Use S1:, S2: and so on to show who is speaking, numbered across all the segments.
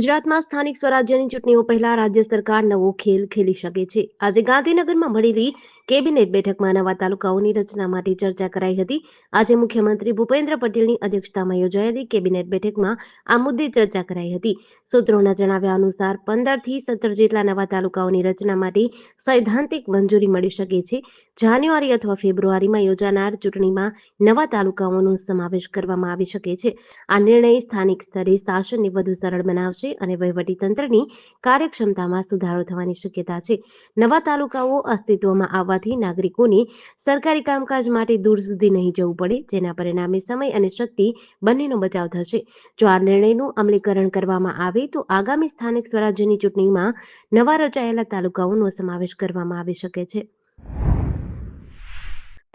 S1: ગુજરાતમાં સ્થાનિક સ્વરાજ્યની ચૂંટણીઓ પહેલા રાજ્ય સરકાર નવો ખેલ ખેલી શકે છે. આજે ગાંધીનગરમાં મળેલી કેબિનેટ બેઠકમાં નવા તાલુકાઓની રચના માટે ચર્ચા કરાઈ હતી. આજે મુખ્યમંત્રી ભૂપેન્દ્ર પટેલની અધ્યક્ષતામાં યોજાયેલી કેબિનેટ બેઠકમાં આ મુદ્દે ચર્ચા કરાઈ હતી. સૂત્રોના જણાવ્યા અનુસાર 15 થી 17 જેટલા નવા તાલુકાઓની રચના માટે સૈદ્ધાંતિક મંજૂરી મળી શકે છે. જાન્યુઆરી અથવા ફેબ્રુઆરીમાં યોજાનાર ચૂંટણીમાં નવા તાલુકાઓનો સમાવેશ કરવામાં આવી શકે છે. આ નિર્ણય સ્થાનિક સ્તરે શાસનને વધુ સરળ બનાવશે અને વહીવટીતંત્રની કાર્યક્ષમતામાં સુધારો થવાની શક્યતા છે. નવા તાલુકાઓ અસ્તિત્વમાં આવવાથી નાગરિકોને સરકારી કામકાજ માટે દૂર સુધી નહીં જવું પડે, જેના પરિણામે સમય અને શક્તિ બંનેનો બચાવ થશે. જો આ નિર્ણયનું અમલીકરણ કરવામાં આવે તો આગામી સ્થાનિક સ્વરાજ્યની ચૂંટણીમાં નવા રચાયેલા તાલુકાઓનો સમાવેશ કરવામાં આવી શકે છે.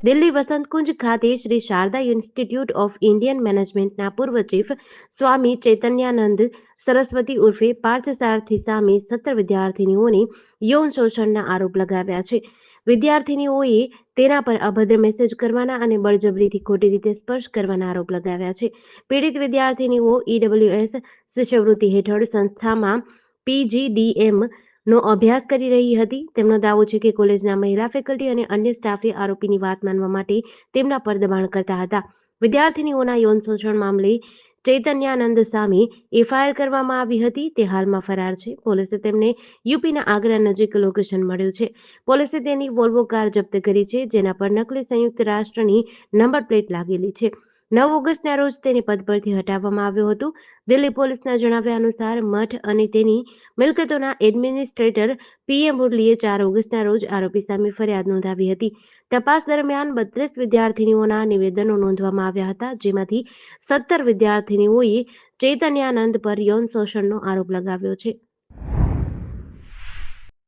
S1: દિલ્હી વસંતકુંજ ખાતે Shri Sharda institute of Indian મેનેજમેન્ટના પૂર્વ ચીફ સ્વામી ચૈતન્યાનંદ સરસ્વતી ઉર્ફે પાર્થસારથી સામે 17 વિદ્યાર્થીનીઓને યૌન શોષણના આરોપ લગાવ્યા છે. વિદ્યાર્થીનીઓએ તેના પર અભદ્ર મેસેજ કરવાના અને બળજબરીથી ખોટી રીતે સ્પર્શ કરવાના આરોપ લગાવ્યા છે. પીડિત વિદ્યાર્થીનીઓ ઈડબ્લ્યુએસ શિષ્યવૃત્તિ હેઠળ સંસ્થામાં પીજીડીએમ નો અભ્યાસ કરી રહી હતી. તેમનો દાવો છે કે કોલેજના મહિલા ફેકલ્ટી અને અન્ય સ્ટાફે આરોપીની વાત માનવા માટે તેમના પર દબાણ કરતા હતા. વિદ્યાર્થીનીઓના યૌન શોષણ મામલે ચૈતન્યાનંદ સામે એફઆઈઆર કરવામાં આવી હતી. તે હાલમાં ફરાર છે. પોલીસે તેમને યુપીના આગ્રા નજીક લોકેશન મળ્યું છે. પોલીસે તેની વોલ્વો કાર જપ્ત કરી છે, જેના પર નકલી સંયુક્ત રાષ્ટ્રની નંબર પ્લેટ લાગેલી છે. 9 ઓગસ્ટના રોજ તેને પદ પરથી હટાવવામાં આવ્યો હતો. દિલ્હી પોલીસના જણાવ્યા અનુસાર મઠ અને તેની મિલકતોના એડમિનિસ્ટ્રેટર પીએ મુરલીએ 4 ઓગસ્ટના રોજ આરોપી સામે ફરિયાદ નોંધાવી હતી. તપાસ દરમિયાન 32 વિદ્યાર્થીનીઓના નિવેદનો નોંધવામાં આવ્યા હતા, જેમાંથી 17 વિદ્યાર્થીનીઓએ ચૈતન્યાનંદ પર યૌન શોષણનો આરોપ લગાવ્યો છે.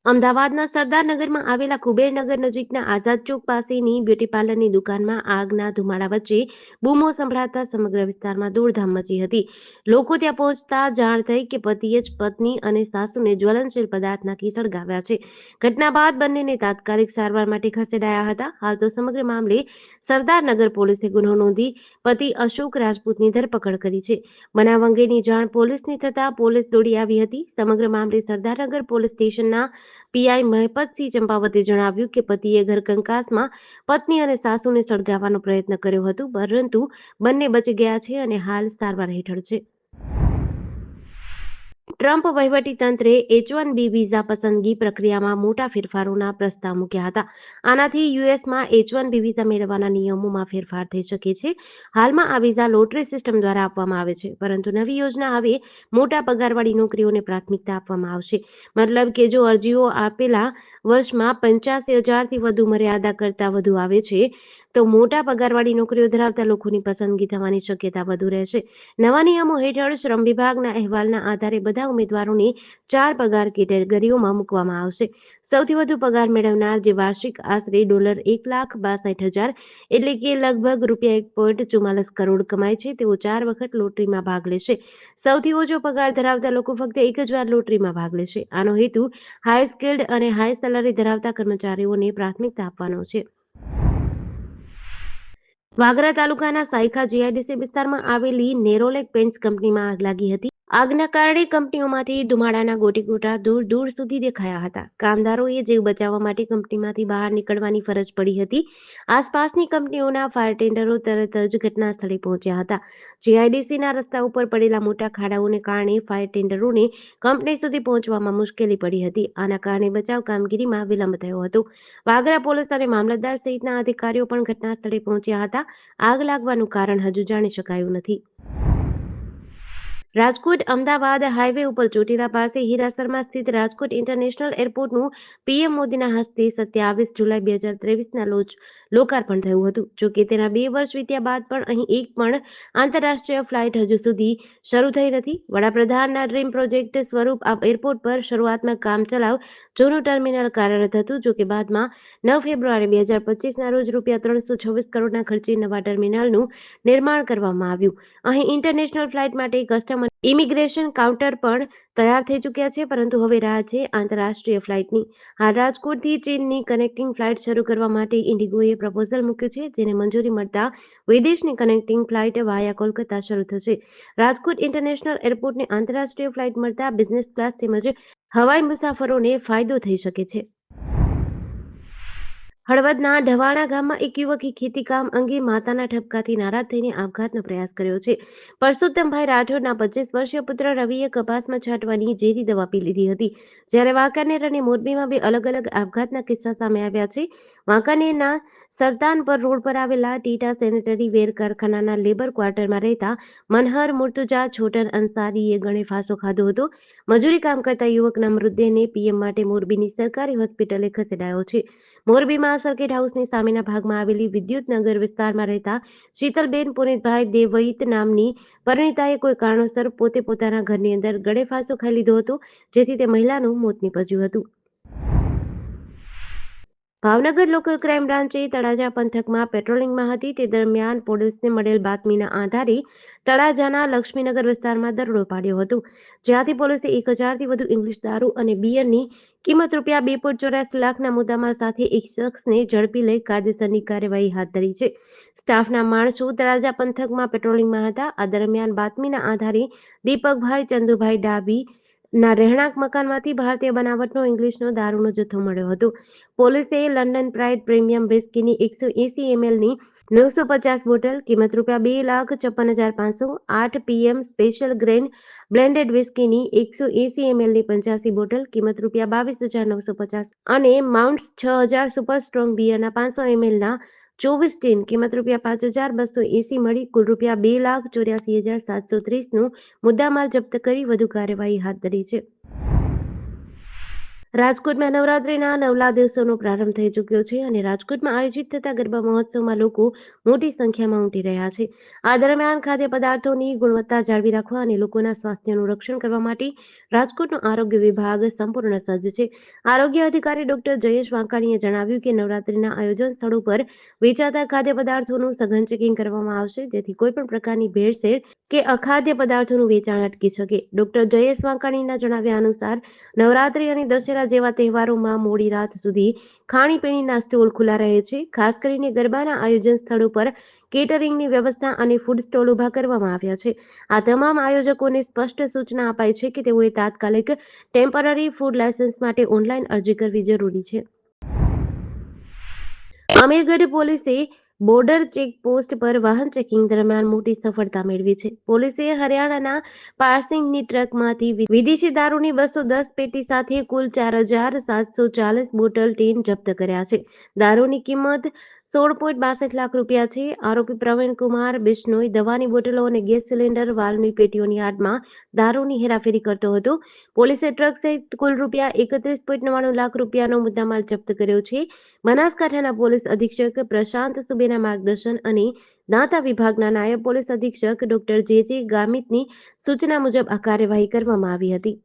S1: અમદાવાદના સરદારનગરમાં આવેલા કુબેરનગર નજીકના આઝાદ ચોક પાસેની બ્યુટી પાર્લરની દુકાનમાં આગના ધુમાડા વચ્ચે બૂમો સંભળાતા સમગ્ર વિસ્તારમાં દોડધામ મચી હતી. લોકો ત્યાં પહોંચતા જાણ થઈ કે પતિએ જ પત્ની અને સાસુને જ્વલનશીલ પદાર્થ નાખી સળગાવ્યા છે. ઘટના બાદ બંનેને તાત્કાલિક સારવાર માટે ખસેડાયા હતા. હાલ તો સમગ્ર મામલે સરદારનગર પોલીસે ગુનો નોંધી પતિ અશોક રાજપૂતની ધરપકડ કરી છે. બનાવ અંગેની જાણ પોલીસને થતાં પોલીસ દોડી આવી હતી. સમગ્ર મામલે સરદારનગર પોલીસ સ્ટેશનના પીઆઈ મહેપતસિંહ ચંપાવતે જણાવ્યું કે પતિએ ઘરકંકાસમાં પત્ની અને સાસુને સળગાવવાનો પ્રયત્ન કર્યો હતો, પરંતુ બંને બચી ગયા છે અને હાલ સારવાર હેઠળ છે. ટ્રમ્પ વહીવટીતંત્રે H-1B વિઝા પસંદગી પ્રક્રિયામાં મોટા ફેરફારોના પ્રસ્તાવ મૂક્યા હતા. આનાથી યુએસમાં H-1B વિઝા મેળવવાના નિયમોમાં ફેરફાર થઈ શકે છે. હાલમાં આ વિઝા લોટરી સિસ્ટમ દ્વારા આપવામાં આવે છે, પરંતુ નવી યોજના હવે મોટા પગારવાળી નોકરીઓને પ્રાથમિકતા આપવામાં આવશે. મતલબ કે જો અરજીઓ આપેલા વર્ષમાં 85,000થી વધુ મર્યાદા કરતાં વધુ આવે છે, તો મોટા પગારવાળી નોકરીઓ ધરાવતા લોકોની પસંદગી થવાની શક્યતા વધુ રહેશે. નવા નિયમો હેઠળ શ્રમ વિભાગના અહેવાલના આધારે બધા ઉમેદવારોને 4 પગાર કેટેગરીઓમાં મૂકવામાં આવશે. સૌથી વધુ પગાર મેળવનાર, જે વાર્ષિક આશરે $1,62,000 એટલે કે લગભગ ₹1.44 કરોડ કમાય છે, તેઓ 4 વખત લોટરીમાં ભાગ લેશે. સૌથી ઓછો પગાર ધરાવતા લોકો ફક્ત એક જ વાર લોટરીમાં ભાગ લેશે. આનો હેતુ હાઈ સ્કિલ્ડ અને હાઈ સેલરી ધરાવતા કર્મચારીઓને પ્રાથમિકતા આપવાનો છે. વાગરા તાલુકાના સાયખા જીઆઈડીસી વિસ્તારમાં આવેલી નેરોલેક પેન્ટ્સ કંપનીમાં આગ લાગી હતી. આગના કારણે કંપનીઓમાંથી ધુમાડાના ગોટીગોટા દૂર દૂર સુધી દેખાયા હતા. કામદારોએ જીવ બચાવવા માટે કંપનીમાંથી બહાર નીકળવાની ફરજ પડી હતી. આસપાસની કંપનીઓના ફાયર ટેન્ડરો તરત જ ઘટના સ્થળે પહોંચ્યા હતા. જીઆઈડીસીના રસ્તા ઉપર પડેલા મોટા ખાડાઓને કારણે ફાયર ટેન્ડરોને કંપની સુધી પહોંચવામાં મુશ્કેલી પડી હતી. આના કારણે બચાવ કામગીરીમાં વિલંબ થયો હતો. વાગરા પોલીસ અને મામલતદાર સહિતના અધિકારીઓ પણ ઘટના સ્થળે પહોંચ્યા હતા. આગ લાગવાનું કારણ હજુ જાણી શકાયું નથી. રાજકોટ અમદાવાદ હાઈવે ઉપર ચોટીલા પાસે હીરાસરમાં સ્થિત રાજકોટ ઇન્ટરનેશનલ એરપોર્ટનું પીએમ મોદીના હસ્તે 27 જુલાઈ 2023ના લોકાર્પણ થયું હતું. જોકે તેના 2 વર્ષ વીત્યા બાદ પણ અહીં એક પણ આંતરરાષ્ટ્રીય ફ્લાઇટ હજુ સુધી શરૂ થઈ નથી. વડાપ્રધાનના ડ્રીમ પ્રોજેક્ટ સ્વરૂપ આ એરપોર્ટ પર શરૂઆતમાં કામચલાઉ જૂનું ટર્મિનલ કાર્યરત હતું. જોકે બાદમાં 9 ફેબ્રુઆરી 2025ના રોજ ₹326 કરોડના ખર્ચે નવા ટર્મિનલનું નિર્માણ કરવામાં આવ્યું. અહીં ઇન્ટરનેશનલ ફ્લાઇટ માટે કસ્ટમ ઇમિગ્રેશન કાઉન્ટર પણ તૈયાર થઈ ચૂક્યા છે, પરંતુ હવે રાહ છે આંતરરાષ્ટ્રીય ફ્લાઇટની. હાલ રાજકોટથી ચીનની કનેક્ટિંગ ફ્લાઇટ શરૂ કરવા માટે ઇન્ડિગોએ પ્રપોઝલ મૂક્યું છે, જેને મંજૂરી મળતા વિદેશની કનેક્ટિંગ ફ્લાઇટ વાયા કોલકાતા શરૂ થશે. રાજકોટ ઇન્ટરનેશનલ એરપોર્ટને આંતરરાષ્ટ્રીય ફ્લાઇટ મળતા બિઝનેસ ક્લાસ તેમજ હવાઈ મુસાફરોને ફાયદો થઈ શકે છે. હળવદના ઢવાણા ગામમાં એક યુવકે ખેતીકામ અંગે માતાના ઠપકાથી નારાજ થઈને આપઘાતનો પ્રયાસ કર્યો છે. પરસોત્તમભાઈ રાઠોડના 25 વર્ષીય પુત્ર રવિએ કપાસમાં છાંટવાની ઝેરી દવા પી લીધી હતી. જ્યારે વાંકાનેર અને મોરબીમાં બે અલગ અલગ આપઘાતના કિસ્સા સામે આવ્યા છે. વાંકાનેરના સરતાનપર રોડ પર આવેલા ટીટા સેનેટરી વેર કારખાનાના લેબર ક્વાર્ટરમાં રહેતા મનહર મુર્તુજા છોટન અંસારીએ ગળે ફાંસો ખાધો હતો. મજૂરી કામ કરતા યુવકના મૃતદેહને પીએમ માટે મોરબીની સરકારી હોસ્પિટલે ખસેડાયો છે. મોરબીમાં સર્કિટ હાઉસની સામેના ભાગમાં આવેલી વિદ્યુતનગર વિસ્તારમાં રહેતા શીતલબેન પુનિતભાઈ દેવઈત નામની પરિણીતાએ કોઈ કારણોસર પોતાના ઘરની અંદર ગળે ફાંસો ખાઈ લીધો હતો, જેથી તે મહિલાનું મોત નીપજ્યું હતું. ભાવનગર લોકલ ક્રાઇમ બ્રાન્ચે તળાજા પંથકમાં પેટ્રોલિંગમાં હતી તે દરમિયાન પોલીસને મળેલ બાતમીના આધારે તળાજાના લક્ષ્મીનગર વિસ્તારમાં દરોડો પાડ્યો હતો, જ્યાંથી પોલીસે 1000થી વધુ ઇંગ્લિશ દારૂ અને બિયરની કિંમત ₹2.84 લાખના મુદ્દામાલ સાથે એક શખ્સને ઝડપી લઈ કાયદેસરની કાર્યવાહી હાથ ધરી છે. સ્ટાફના માણસો તળાજા પંથકમાં પેટ્રોલિંગમાં હતા. આ દરમિયાન બાતમીના આધારે દીપકભાઈ ચંદુભાઈ ડાબી ના રહેણાંક મકાનમાંથી ભારતીય બનાવટનો ઇંગ્લિશનો દારૂનો જથ્થો મળ્યો હતો. પોલીસે લંડન પ્રાઇડ પ્રીમિયમ વિસ્કીની 180 mlની 950 બોટલ કિંમત ₹2,56,500, 8 PM સ્પેશિયલ ગ્રેન બ્લેન્ડેડ વિસ્કીની 180 mlની 85 બોટલ કિંમત ₹22,950 અને માઉન્ટ્સ 6000 સુપર સ્ટ્રોંગ બિયરના 500 mlના 24 ટીન કિંમત ₹5,280 મળી કુલ ₹2,84,730નું મુદ્દામાલ જપ્ત કરી વધુ કાર્યવાહી હાથ ધરી છે. રાજકોટમાં નવરાત્રિના નવલા દિવસોનો પ્રારંભ થઈ ચૂક્યો છે અને રાજકોટમાં આયોજિત થતા ગરબા મહોત્સવમાં લોકો મોટી સંખ્યામાં ઉમટી રહ્યા છે. આ દરમિયાન ખાદ્ય પદાર્થોની ગુણવત્તા જાળવી રાખવા અને લોકોના સ્વાસ્થ્યનું રક્ષણ કરવા માટે રાજકોટનો આરોગ્ય વિભાગ સંપૂર્ણ સજ્જ છે. આરોગ્ય અધિકારી ડોક્ટર જયેશ વાંકાણીએ જણાવ્યું કે નવરાત્રિના આયોજન સ્થળો પર વેચાતા ખાદ્ય પદાર્થોનું સઘન ચેકિંગ કરવામાં આવશે, જેથી કોઈપણ પ્રકારની ભેળસેળ કે અખાદ્ય પદાર્થોનું વેચાણ અટકી શકે. ડોક્ટર જયેશ વાંકાણીના જણાવ્યા અનુસાર નવરાત્રિ અને દશેરા જેવા તહેવારોમાં મોડી રાત સુધી ખાણીપીણીના સ્ટોલ ખુલ્લા રહે છે. ખાસ કરીને ગરબાના આયોજન સ્થળો પર કેટરિંગની વ્યવસ્થા અને ફૂડ સ્ટોલ ઊભા કરવામાં આવ્યા છે. આ તમામ આયોજકોને સ્પષ્ટ સૂચના અપાઈ છે કે તેઓએ તાત્કાલિક ટેમ્પરરી ફૂડ લાયસન્સ માટે ઓનલાઈન અરજી કરવી જરૂરી છે. અમીરગઢ પોલીસે બોર્ડર ચેકપોસ્ટ પર વાહન ચેકિંગ દરમિયાન મોટી સફળતા મેળવી છે. પોલીસે હરિયાણાના પાર્સિંગની ટ્રકમાંથી વિદેશી દારૂની 210 પેટી સાથે કુલ 4740 બોટલ ટીન જપ્ત કર્યા છે. દારૂની કિંમત 16.62 લાખ રૂપિયા છે. આરોપી પ્રવીણકુમાર બિશ્નોઈ દવાની બોટલો અને ગેસ સિલિન્ડર વાલ્વની પેટીઓની આડમાં દારૂની હેરાફેરી કરતો હતો. પોલીસે ટ્રક સહિત કુલ ₹31.99 લાખ રૂપિયાનો મુદ્દામાલ જપ્ત કર્યો છે. બનાસકાંઠાના પોલીસ અધિક્ષક પ્રશાંત સુબેના માર્ગદર્શન અને દાંતા વિભાગના નાયબ પોલીસ અધિક્ષક ડોક્ટર જે ગામિતની સૂચના મુજબ આ કાર્યવાહી કરવામાં આવી હતી.